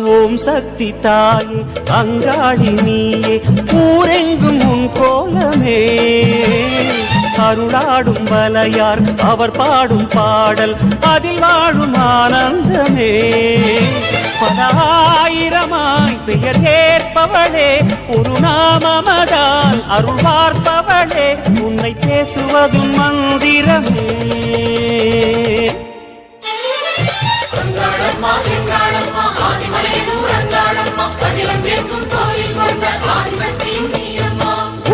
ஓம் சக்தி தாயே அங்காளி நீயே ஊரெங்கும் உன் கோலமே அருளாடும் வலையார் அவர் பாடும் பாடல் அதில் வாழும் ஆனந்தமே பலாயிரமாய் பெயர் ஏற்பவளே ஒரு நாமமதால் அருள் பார்ப்பவளே உன்னை பேசுவதும் மந்திரமே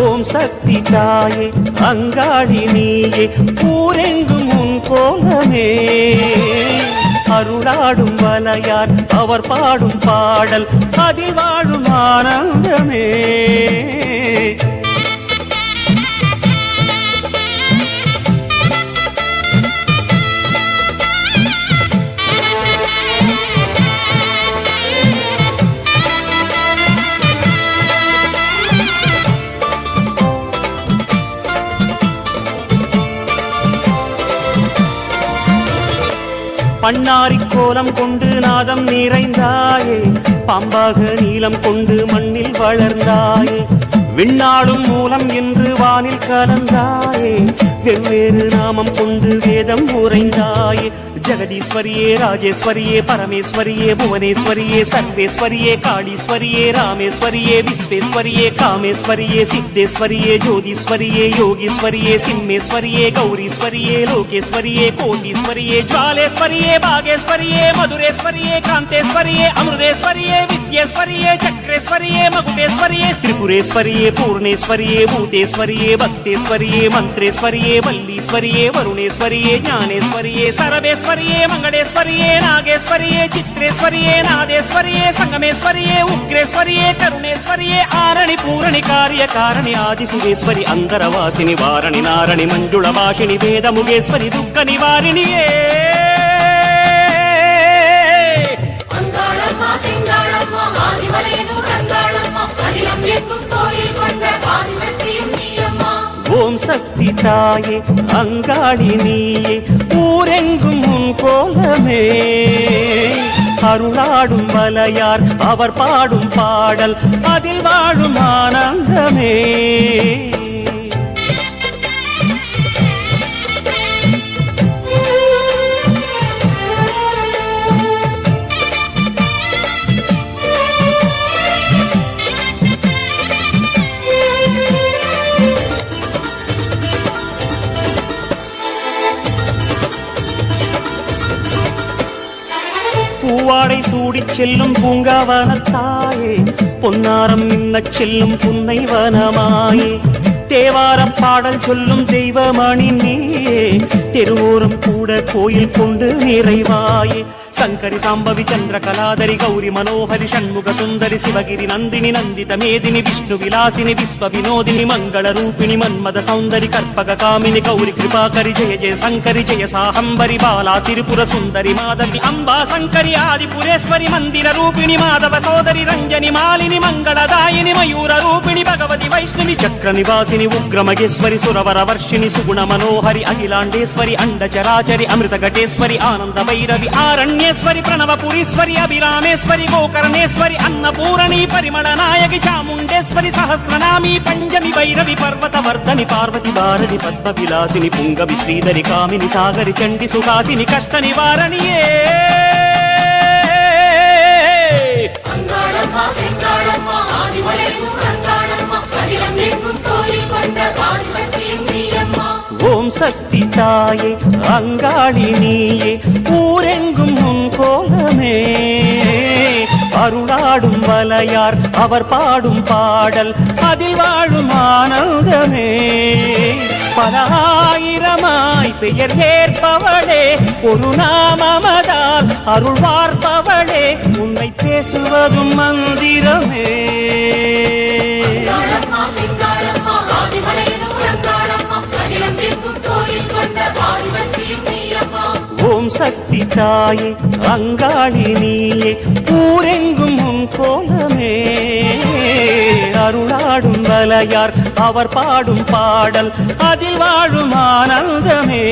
ஓம் சக்தி தாயே அங்காளி நீயே ஊரெங்கும் உன் கோலமே அருளாடும் வலையார் அவர் பாடும் பாடல் அதில் வாழும் ஆனந்தமே பண்ணாரி கோலம் கொண்டு நாதம் நிறைந்தாயே பாம்பாக நீலம் கொண்டு மண்ணில் வளர்ந்தாயே விண்ணாடும் மூலம் என்று வானில் கலந்தாயே வெவ்வேறு நாமம் கொண்டு வேதம் உரைந்தாயே ஜெகதீஸ்வரியே ராஜேஸ்வரியே பரமேஸ்வரியே புவனேஸ்வரியே சர்வேஸ்வரியே காளீஸ்வரியே ராமேஸ்வரியே விஸ்வேஸ்வரியே காமேஸ்வரியே சித்தேஸ்வரியே ஜோதீஸ்வரியே யோகீஸ்வரியே சிம்மேஸ்வரியே கௌரீஸ்வரியே லோகேஸ்வரியே கோட்டீஸ்வரியே ஜுவாலேஸ்வரியே பாகேஸ்வரியே மதுரேஸ்வரியே காந்தேஸ்வரியே அமிர்தேஸ்வரியே வித்யேஸ்வரியே சக்ரேஸ்வரியே மகுடேஸ்வரியே திரிபுரேஸ்வரியே பூர்ணேஸ்வரியே பூதேஸ்வரியே பக்தேஸ்வரியே மந்திரேஸ்வரியே வல்லீஸ்வரியே வருணேஸ்வரியே ஞானேஸ்வரியே சரவேஸ்வரியே மங்களேஸ்வரியே நாகேஸ்வரியே சித்ரேஸ்வரியே நாதேஸ்வரியே சங்கமேஸ்வரியே உக்ரேஸ்வரியே கருணேஸ்வரியே ஆரணி பூரணி காரிய காரணி ஆதிசிவேஸ்வரி அந்தரவாசினி வாரணி நாரணி மஞ்சுள வாஷினி வேதமுகேஸ்வரி துக்க நிவாரிணியே ஓம் சக்தி தாயே அங்காளி நீயே ஊரெங்கும் உன் கோலமே அருளாடும் வலையார் அவர் பாடும் பாடல் அதில் வாழும் ஆனந்தமே பூவாடை சூடிச் செல்லும் பூங்காவனத்தாயே பொன்னாரம் மின்னச் செல்லும் புன்னை வனமாயே தேவாரம் பாடல் சொல்லும் தெய்வமணி நீயே தெருவோரம் கூட கோயில் கொண்டு நிறைவாயே சங்கரி சாம்பவி சந்திர கலாதரி கௌரி மனோஹரி ஷண்முக சுந்தரி சிவகிரி நந்தினி நந்தித மேதினி விஷ்ணு விலாசினி விஸ்வ வினோதினி மங்கள ரூபிணி மன்மத சௌந்தரி கற்பக காமினி கௌரி கிருபாகரி ஜெய ஜெய சங்கரி ஜெய சாஹம்பரி பாலா திரிபுர சுந்தரி மாதவி அம்பா சங்கரி ஆதிபுரேஸ்வரி மந்திர ரூபிணி மாதவ சோதரி ரஞ்சனி மாலினி மங்களதாயினி மயூர ரூபிணி பகவதி வைஷ்ணவி சக்கர நிவாசினி உக்ர மகேஸ்வரி சுரவர வர்ஷினி சுகுண மனோஹரி அகிலாண்டேஸ்வரி அண்ட சராச்சரி அமிர்த கட்டேஸ்வரி ஆனந்த வைரவி ஆரண்யேஸ்வரி प्रणवपुरीश्वरी अभिरामेश्वरी गोकर्णेश्वरी अन्नपूरणी परिमल नायकी चामुंडेश्वरी सहस्रनामी पंचमी भैरवी पर्वतवर्धनी पार्वती भारती पद्म विलासिनी पुंगवी श्रीधरी कामिनी सागरी चंडी सुहासिनी कष्ट निवारणिये ஓம் சக்தி தாயே அங்காளி நீயே ஊரெங்கும் உன் கோலமே அருளாடும் வலையார் அவர் பாடும் பாடல் அதில் வாழும் ஆனந்தமே பலாயிரமாய் பெயர் ஏற்பவளே ஒரு நாமமதால் அருள் பார்ப்பவளே உன்னை பேசுவதும் மந்திரமே ஓம் சக்தி தாயே அங்காளி நீயே ஊரெங்கும் உன் கோலமே அருளாடும் வலையார் அவர் பாடும் பாடல் அதில் வாழும் ஆனந்தமே